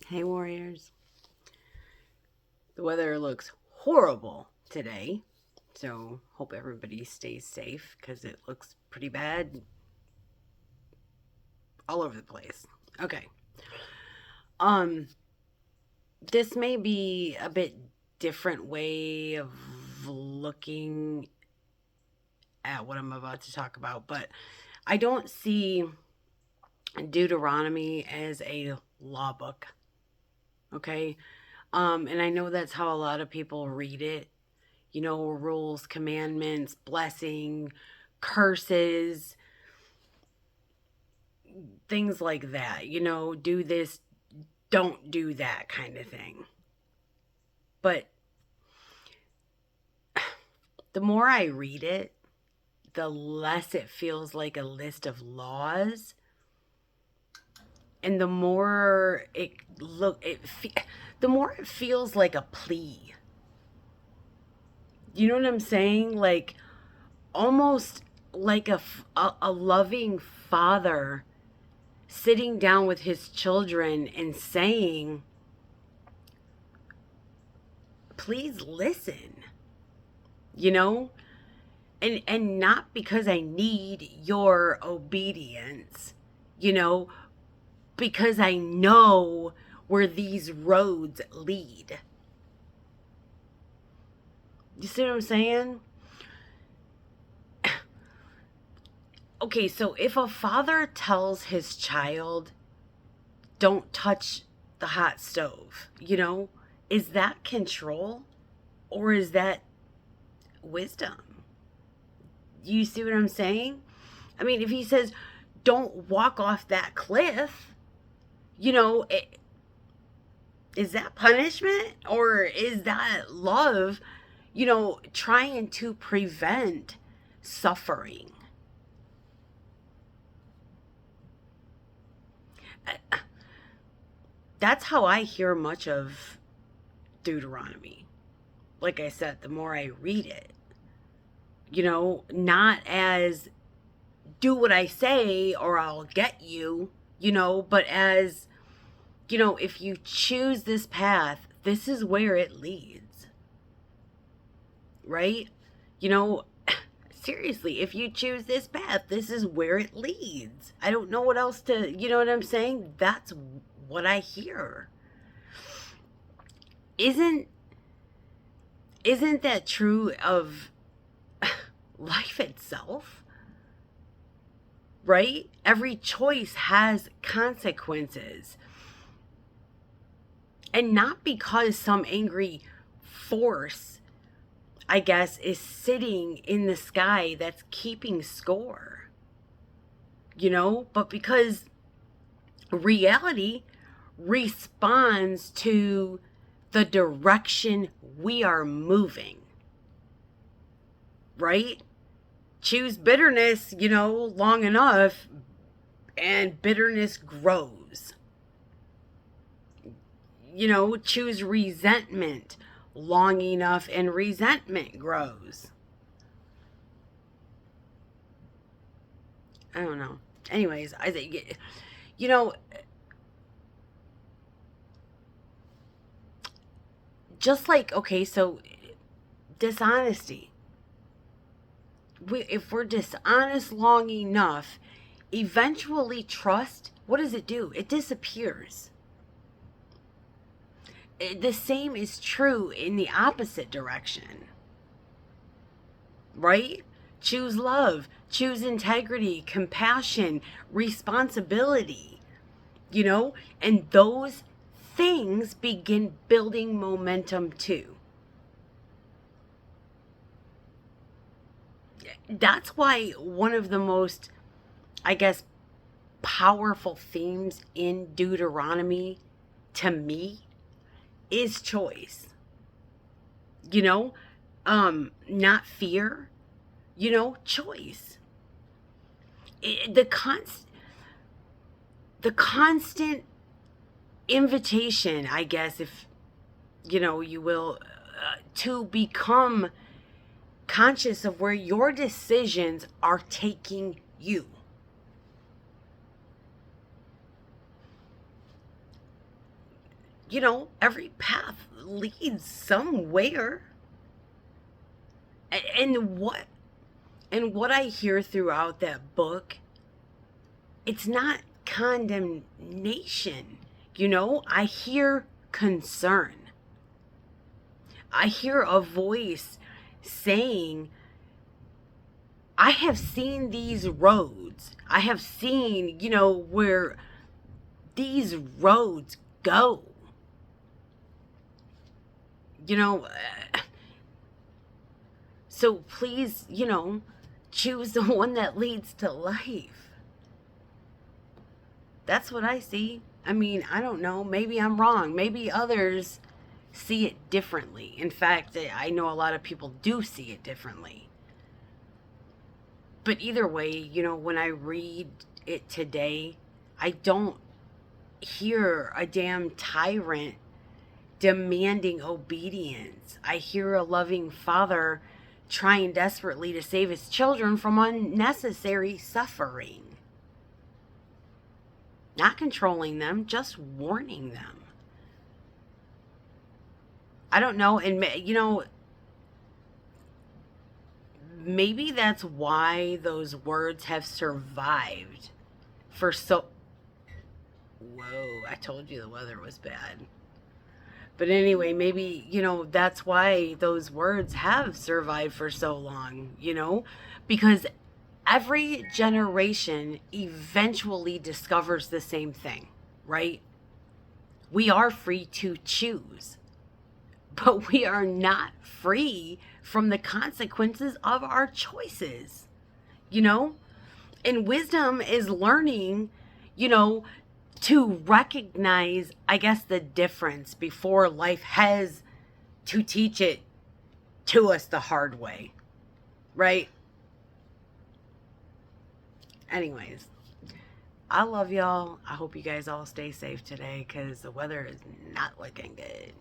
Hey, Warriors. The weather looks horrible today, so hope everybody stays safe because it looks pretty bad all over the place. Okay. Um, this may be a bit different way of looking at what I'm about to talk about, but I don't see Deuteronomy as a law book. Okay. And I know that's how a lot of people read it. Rules, commandments, blessing, curses, things like that. Do this, don't do that kind of thing. But the more I read it, the less it feels like a list of laws, and the more the more it feels like a plea. You know what I'm saying? Like almost like a loving father sitting down with his children and saying, please listen, you know? And not because I need your obedience, you know, because I know where these roads lead. You see what I'm saying? Okay, so if a father tells his child, don't touch the hot stove, is that control or is that wisdom? You see what I'm saying? I mean, if he says, don't walk off that cliff, is that punishment or is that love, trying to prevent suffering? That's how I hear much of Deuteronomy. Like I said, the more I read it, not as do what I say or I'll get you, but as, if you choose this path, this is where it leads. Right? You know, seriously, if you choose this path, this is where it leads. I don't know what else to, you know what I'm saying? That's what I hear. Isn't that true of life itself? Right? Every choice has consequences. And not because some angry force, I guess, is sitting in the sky that's keeping score. But because reality responds to the direction we are moving. Right? Choose bitterness, long enough, and bitterness grows. Choose resentment long enough, and resentment grows. I don't know. Anyways, I think, just like, okay, so dishonesty. If we're dishonest long enough, eventually trust, what does it do? It disappears. The same is true in the opposite direction. Right? Choose love, choose integrity, compassion, responsibility, and those things begin building momentum too. That's why one of the most, I guess, powerful themes in Deuteronomy to me is choice. Not fear, choice. The constant invitation, I guess, if you will, to become conscious of where your decisions are taking you. every path leads somewhere. And what I hear throughout that book, it's not condemnation. I hear concern. I hear a voice saying, I have seen these roads. I have seen, where these roads go. You know, so please, choose the one that leads to life. That's what I see. I mean, I don't know. Maybe I'm wrong. Maybe others see it differently. In fact, I know a lot of people do see it differently. But either way, when I read it today, I don't hear a damn tyrant demanding obedience. I hear a loving father trying desperately to save his children from unnecessary suffering. Not controlling them, just warning them. I don't know, and maybe that's why those words have survived for so. Whoa, I told you the weather was bad. But anyway, maybe, that's why those words have survived for so long, because every generation eventually discovers the same thing, right? We are free to choose, but we are not free from the consequences of our choices, you know? And wisdom is learning, to recognize, I guess, the difference before life has to teach it to us the hard way, right? Anyways, I love y'all. I hope you guys all stay safe today because the weather is not looking good.